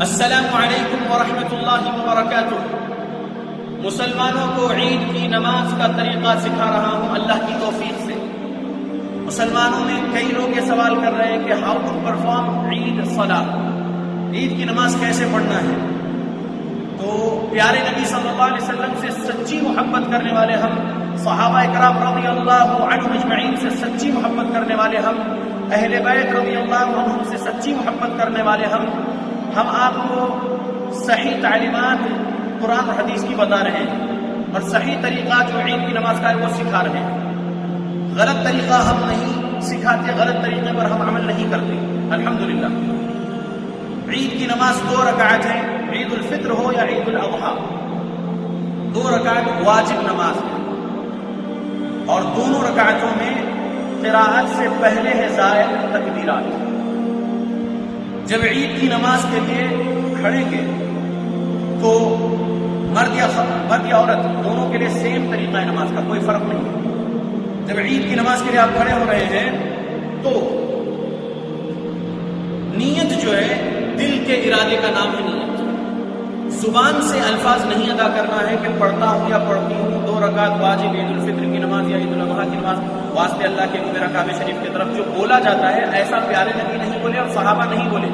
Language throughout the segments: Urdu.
السلام علیکم ورحمۃ اللہ وبرکاتہ۔ مسلمانوں کو عید کی نماز کا طریقہ سکھا رہا ہوں اللہ کی توفیق سے۔ مسلمانوں میں کئی لوگ یہ سوال کر رہے ہیں کہ ہاؤ ٹو پرفارم عید صلاۃ، عید کی نماز کیسے پڑھنا ہے؟ تو پیارے نبی صلی اللہ علیہ وسلم سے سچی محبت کرنے والے ہم، صحابہ کرام رضی اللہ عنہم اجمعین سے سچی محبت کرنے والے ہم، اہل بیت رضی اللہ عنہم سے سچی محبت کرنے والے ہم آپ کو صحیح تعلیمات قرآن اور حدیث کی بتا رہے ہیں اور صحیح طریقہ جو عید کی نماز کا ہے وہ سکھا رہے ہیں۔ غلط طریقہ ہم نہیں سکھاتے، غلط طریقے پر ہم عمل نہیں کرتے الحمدللہ۔ عید کی نماز 2 رکعت ہے، عید الفطر ہو یا عید الاضحیٰ، 2 رکعت واجب نماز ہے اور دونوں رکعتوں میں قراءت سے پہلے ہے زائد تکبیرات۔ جب عید کی نماز کے لیے کھڑیں گے تو مرد یا عورت دونوں کے لیے سیم طریقہ ہے نماز کا، کوئی فرق نہیں ہے۔ جب عید کی نماز کے لیے آپ کھڑے ہو رہے ہیں تو نیت جو ہے دل کے ارادے کا نام ہے نیت، زبان سے الفاظ نہیں ادا کرنا ہے کہ پڑھتا ہوں یا پڑھتی ہوں 2 رکعت واجب عید الفطر کی نماز یا عید الاضحیٰ کی نماز، واسطے اللہ کے میرا کعبہ شریف کی طرف جو بولا جاتا ہے ایسا پیارے نبی نہیں بولے اور صحابہ نہیں بولے،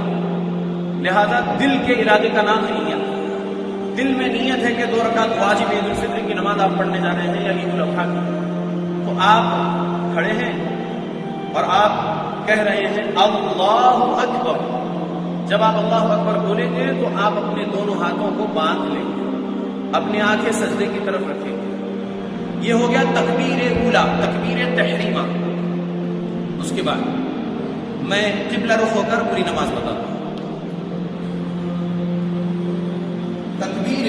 لہذا دل کے ارادے کا نام ہے نیت۔ دل میں نیت ہے کہ 2 رکعت واجب عید الفطر کی نماز آپ پڑھنے جا رہے ہیں یا عید الاضحیٰ کی، تو آپ کھڑے ہیں اور آپ کہہ رہے ہیں اللہ اکبر۔ جب آپ اللہ اکبر بولیں گے تو آپ اپنے دونوں ہاتھوں کو باندھ لیں گے، اپنی آنکھیں سجدے کی طرف رکھیں گے۔ یہ ہو گیا تکبیر اولا، تکبیر تحریمہ۔ اس کے بعد میں قبلہ رخ ہو کر پوری نماز بتاتا ہوں۔ تکبیر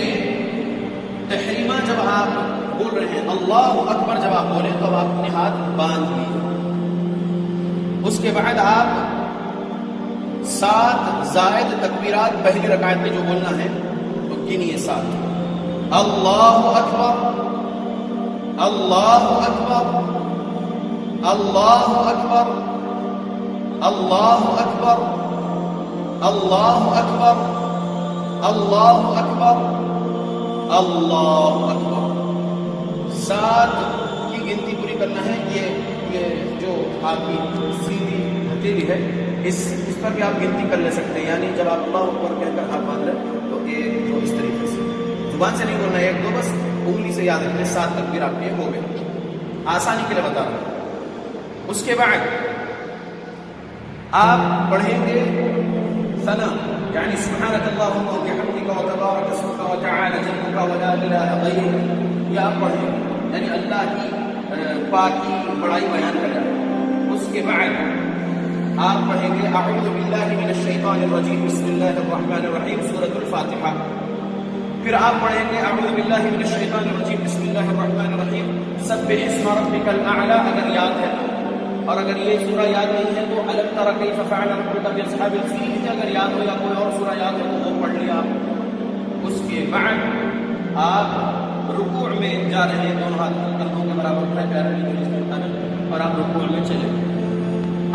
تحریمہ جب آپ بول رہے ہیں اللہ اکبر، جب آپ بولیں تو آپ اپنے ہاتھ باندھ لیجیے۔ اس کے بعد آپ 7 زائد تکبیرات پہلی رکعت میں جو بولنا ہے تو گنیے 7۔ اللہ اکبر، اللہ اکبر، اللہ اکبر، اللہ اکبر، اللہ اکبر، اللہ اکبر، اللہ اکبر۔ 7 کی گنتی پوری کرنا ہے۔ یہ جو آپ کی سیدھی ہتھیلی ہے اس پر بھی آپ گنتی کر لے سکتے ہیں، یعنی جب آپ اللہ اکبر کہہ کر ہاتھ باندھ لیں تو 1 2 اس طریقے سے، زبان سے نہیں بولنا 1 2، بس انگلی سے یاد رکھیں 7 تکبیر آپ کے ہو گئے۔ آسانی کے لیے بتا رہا ہوں۔ اس کے بعد آپ پڑھیں گے ثنا، یعنی سبحانک اللہم وبحمدک وتبارک اسمک وتعالی جدک ولا الہ غیرک، یہ آپ پڑھیں گے، یعنی اللہ کی پاکی بڑائی بیان کریں۔ اس کے بعد آپ پڑھیں گے اعوذ باللہ من الشیطان الرجیم بسم اللہ الرحمن الرحیم، سورۃ الفاتحہ۔ پھر آپ پڑھیں گے اعوذ باللہ من الشیطان الرجیم بسم اللہ الرحمن الرحیم سبح اسم ربک الاعلی اگر یاد ہے تو، اور اگر یہ سورہ یاد نہیں ہے تو الم تر کیف فعل ربک باصحاب الفیل اگر یاد ہو، یا کوئی اور سورہ یاد ہو تو وہ پڑھ لیا آپ۔ اس کے بعد آپ رکوع میں جا رہے ہیں، دونوں ہاتھ کندھوں کے برابر اٹھائے پیارے نبی کے مطابق، اور آپ رکوع میں چلے۔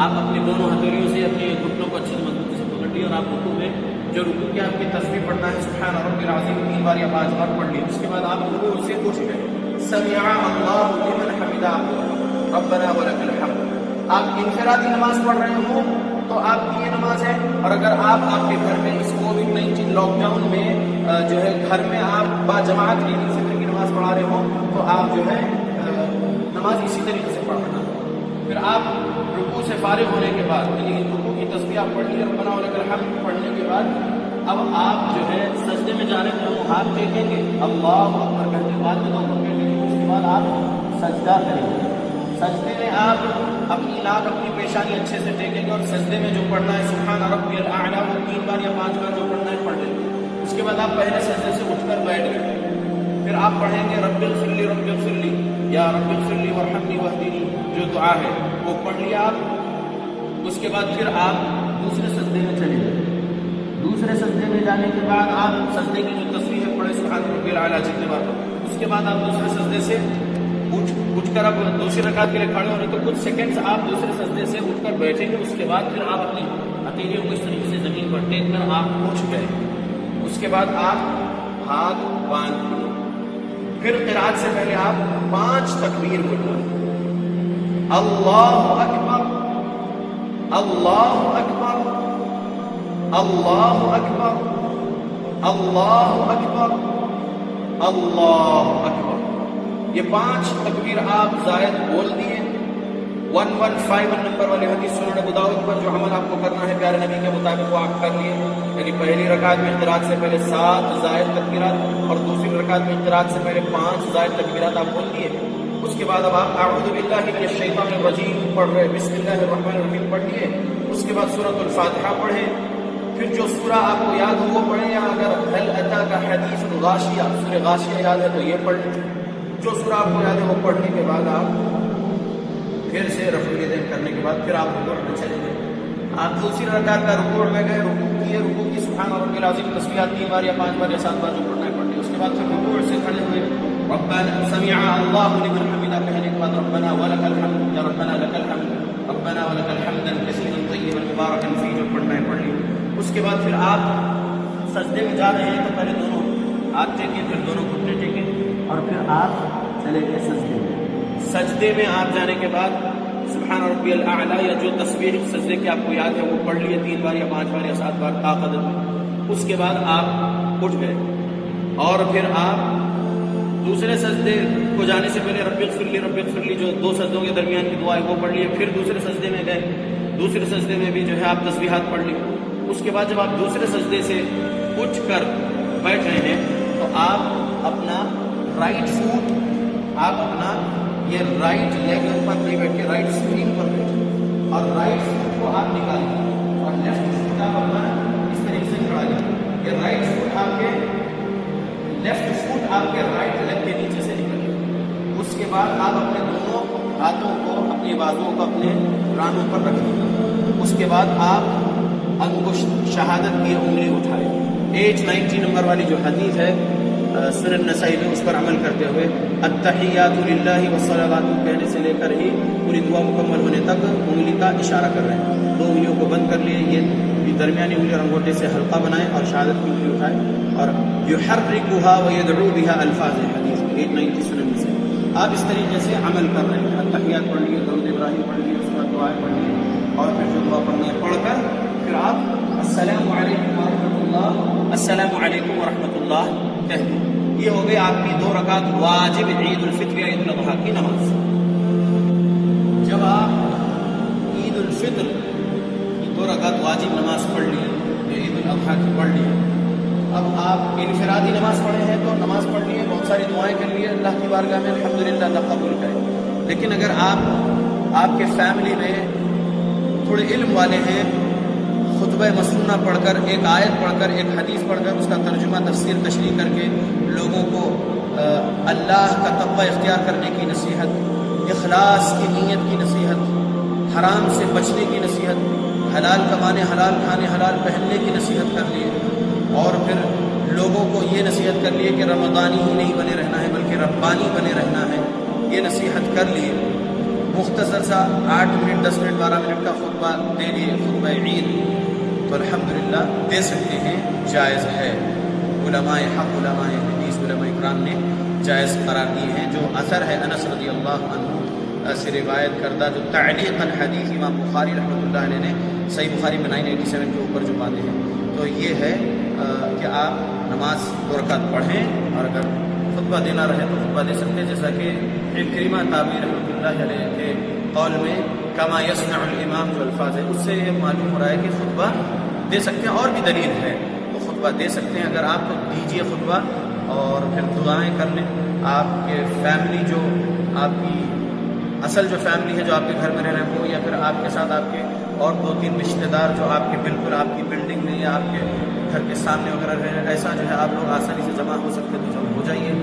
آپ اپنے دونوں ہتھیلیوں سے اپنے گھٹنوں کو اچھی مضبوطی سے پکڑ لیے اور آپ رکوع میں جو رکوع کی آپ کی تسبیح پڑھنا ہے سبحان ربی العظیم 3 بار یا 5 بار پڑھ لیے۔ اس کے بعد آپ رکوع سے اٹھ گئے، سمع اللہ لمن حمدہ ربنا ولک الحمد۔ آپ انفرادی نماز پڑھ رہے ہوں تو آپ کی یہ نماز ہے، اور اگر آپ کے گھر میں اس کووڈ-19 لاک ڈاؤن میں جو ہے گھر میں آپ با جماعت عید الفطر کی نماز پڑھا رہے ہوں تو آپ جو ہے نماز اسی طریقے سے پڑھنا۔ پھر آپ رکوع سے فارغ ہونے کے بعد، یعنی رکوع کی تسبیح آپ پڑھ لیے ربنا ولک الحمد پڑھنے کے بعد، اب آپ جو ہے سجدے میں جانے میں وہ ہاتھ ٹیکیں گے اللہ اکبر کہنے کے بعد میں دونوں کہہ لیں گے، اس کے بعد آپ سجدہ کریں گے۔ سجدے میں آپ اپنی ناک اپنی پیشانی اچھے سے ٹیکیں گے اور سجدے میں جو پڑھنا ہے سبحان ربی الاعلی وہ 3 بار یا 5 بار جو پڑھنا ہے پڑھ لیں گے۔ اس کے بعد آپ پہلے سجدے سے اٹھ کر بیٹھ گئے، پھر آپ پڑھیں گے رب اغفر لی رب اغفر لی یا رب اغفر لی وارحمنی واہدنی جو دعا ہے وہ پڑھ لیا آپ۔ اس کے بعد پھر آپ دوسرے سجدے میں چلے گئے۔ دوسرے سجدے میں جانے کے بعد آپ سجدے کی جو تصویر ہے پڑھے سبحان ربی الاعلی جتنے بار، اس کے بعد آپ دوسرے سجدے سے اٹھ کر اب دوسری رکعت کے لیے کھڑے ہونے تو کچھ سیکنڈز آپ دوسرے سجدے سے اٹھ کر بیٹھیں گے۔ اس کے بعد پھر آپ اپنی ہتھیلیوں کو اس طریقے سے آپ اٹھ گئے، اس کے بعد آپ ہاتھ باندھ لیے، پھر قرات سے پہلے آپ 5 تکبیر بولنا، اللہ اکبر اللہ اکبر اللہ اکبر اللہ اکبر اللہ اکبر، یہ 5 تکبیر آپ زائد بول دیے۔ 115 نمبر والی حدیث سنن ابو داؤد پر جو عمل آپ کو کرنا ہے پیارے نبی کے مطابق وہ آپ کر لیے، یعنی پہلی رکعت میں قرات سے پہلے 7 زائد تکبیرات اور دوسری رکعت میں قرات سے پہلے 5 زائد تکبیرات آپ بول دیے۔ اس کے بعد اب آپ اعوذ باللہ من الشیطان الرجیم پڑھ رہے، بسم اللہ الرحمن الرحیم پڑھ لیے، اس کے بعد سورۃ الفاتحہ پڑھیں، پھر جو سورہ آپ کو یاد ہو وہ پڑھیں، یا اگر هل اتاک حدیث الغاشیہ سورہ غاشیہ یاد ہے تو یہ پڑھ لیں، جو سورہ آپ کو یاد ہے وہ پڑھنے کے بعد آپ پھر سے رفع الیدین کرنے کے بعد پھر آپ رکوع میں چلے گئے۔ آپ دوسری رکعت کا رکوع میں گئے، رکوع کیے، رکوع کی سبحان ربی العظیم تسبیحات 3 بار یا 5 بار یا 7 بار جو پڑھنا ہے پڑھ لیا، اس کے بعد پھر رکوع سے کھڑے ہوئے، ربنا سمع اللہ لمن حمدہ کہنے کے بعد ربنا ولک الحمد یا ربنا لک الحمد ربنا ولک الحمد کثیرا طیبا مبارکا فیہ جو پڑھنا ہے پڑھ لیا۔ اس کے بعد پھر آپ سجدے میں جا رہے ہیں تو پہلے دونوں ہاتھ ٹیکیں، پھر دونوں گھٹنے ٹیکیں اور پھر آپ چلے گئے سجدے میں۔ سجدے میں آپ جانے کے بعد سبحان ربی الاعلی یا جو تسبیح سجدے کی آپ کو یاد ہے وہ پڑھ لیے 3 بار یا 5 بار یا 7 بار طاقت۔ اس کے بعد آپ اٹھ گئے اور پھر آپ دوسرے سجدے کو جانے سے پہلے رب اغفر لی جو 2 سجدوں کے درمیان کی دعا ہے وہ پڑھ لیے، پھر دوسرے سجدے میں گئے، دوسرے سجدے میں بھی جو ہے آپ تسبیحات پڑھ لی۔ اس کے بعد جب آپ دوسرے سجدے سے اٹھ کر بیٹھ رہے ہیں تو آپ اپنا رائٹ فوٹ، آپ اپنا یہ رائٹ لیگ پر نہیں بیٹھ کے رائٹ اسکرین پر بیٹھے اور رائٹ فوٹ کو آپ نکالیں اور لیفٹ فوٹ آپ اپنا اس طریقے سے کھڑا لیں، یہ رائٹ فوٹ آپ کے لیفٹ فوٹ آپ کے رائٹ لیگ کے نیچے سے نکلے۔ اس کے بعد آپ اپنے دونوں ہاتھوں کو، اپنی بازوؤں کو اپنے رانوں پر رکھیں، اس کے بعد آپ انگشت شہادت کی انگلی اٹھائے۔ 890 نمبر والی جو حدیث ہے سنن نسائی میں اس پر عمل کرتے ہوئے التحیات للہ والصلوات کہنے سے لے کر ہی پوری دعا مکمل ہونے تک انگلی کا اشارہ کر رہے ہیں۔ 2 انگلیوں کو بند کر لیے، یہ درمیانی انگلی اور انگوٹھے سے حلقہ بنائیں اور شہادت کی انگلی اٹھائیں اور یحرکھا ویدعو بها الفاظ حدیث 890 سنن نسائی۔ آپ اس طریقے سے عمل کر رہے ہیں، التحیات پڑھ لیے، درود ابراہیم پڑھ لیے، اس کے بعد دعائیں پڑھ لیے اور پھر جو دعا پڑھنی ہے پڑھ کر پھر آپ السلام علیکم ورحمۃ اللہ، السلام علیکم ورحمۃ اللہ کہہ دیں۔ یہ ہو گئی آپ کی 2 رکعت واجب عید الفطر یا عید الاضحیٰ کی نماز۔ جب آپ عید الفطر کی 2 رکعت واجب نماز پڑھ لی یا عید الاضحیٰ کی پڑھ لی، اب آپ انفرادی نماز پڑھے ہیں تو نماز پڑھ لیے، بہت ساری دعائیں کر لیے، اللہ کی بارگاہ میں الحمدللہ اللہ قبول کرے۔ لیکن اگر آپ کے فیملی میں تھوڑے علم والے ہیں، خطبہ مسنونہ پڑھ کر، ایک آیت پڑھ کر، ایک حدیث پڑھ کر اس کا ترجمہ تفسیر تشریح کر کے لوگوں کو اللہ کا تقوی اختیار کرنے کی نصیحت، اخلاص کی نیت کی نصیحت، حرام سے بچنے کی نصیحت، حلال کمانے، حلال کھانے، حلال پہننے کی نصیحت کر لیے اور پھر لوگوں کو یہ نصیحت کر لیے کہ رمضانی ہی نہیں بنے رہنا ہے بلکہ ربانی بنے رہنا ہے، یہ نصیحت کر لیے، مختصر سا 8 منٹ 10 منٹ 12 منٹ کا خطبہ دے لیے، خطبہ عید، تو الحمدللہ دے سکتے ہیں، جائز ہے۔ علماء حق، علماء حدیث، علماء اکرام نے جائز قرار دیے ہیں۔ جو اثر ہے انس رضی اللہ عنہ سے روایت کردہ، جو تعلیقاً حدیث امام بخاری رحمۃ اللہ علیہ نے صحیح بخاری میں 987 کے اوپر جو باتیں ہیں، تو یہ ہے کہ آپ نماز 2 رکعت پڑھیں اور اگر خطبہ دینا رہے تو خطبہ دے سکتے ہیں، جیسا کہ اکرمہ تابعی رحمۃ اللہ علیہ کے قول میں کما یصنع الامام جو الفاظ ہے اس سے یہ معلوم ہو رہا ہے کہ خطبہ دے سکتے ہیں، اور بھی دلیل ہے تو خطبہ دے سکتے ہیں۔ اگر آپ کو دیجیے خطبہ اور پھر دعائیں کر لیں۔ آپ کے فیملی جو آپ کی اصل جو فیملی ہے جو آپ کے گھر میں رہ رہے ہیں وہ، یا پھر آپ کے ساتھ آپ کے اور 2-3 رشتہ دار جو آپ کے بالکل آپ کی بلڈنگ میں یا آپ کے گھر کے سامنے وغیرہ رہ رہے ہیں، ایسا جو ہے آپ لوگ آسانی سے جمع ہو سکتے تو جمع ہو جائیے۔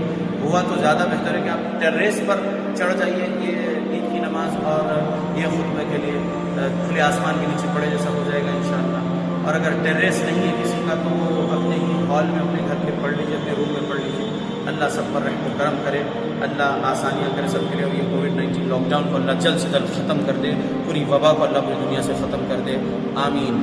ہوا تو زیادہ بہتر ہے کہ آپ ٹیریس پر چڑھ جائیے، یہ عید کی نماز اور یہ خطبے کے لیے کھلے آسمان کے نیچے پڑے جیسا ہو جائے گا انشاءاللہ۔ اور اگر ٹیریس نہیں ہے کسی کا تو وہ اپنے ہی ہال میں اپنے گھر کے پڑھ لیجیے، اپنے روم میں پڑھ لیجیے۔ اللہ سب پر رحم و کرم کرے، اللہ آسانیاں کرے سب کے لیے، اور یہ کووڈ-19 لاک ڈاؤن کو اللہ جلد سے جلد ختم کر دے، پوری وبا کو اللہ پوری دنیا سے ختم کر دے، آمین۔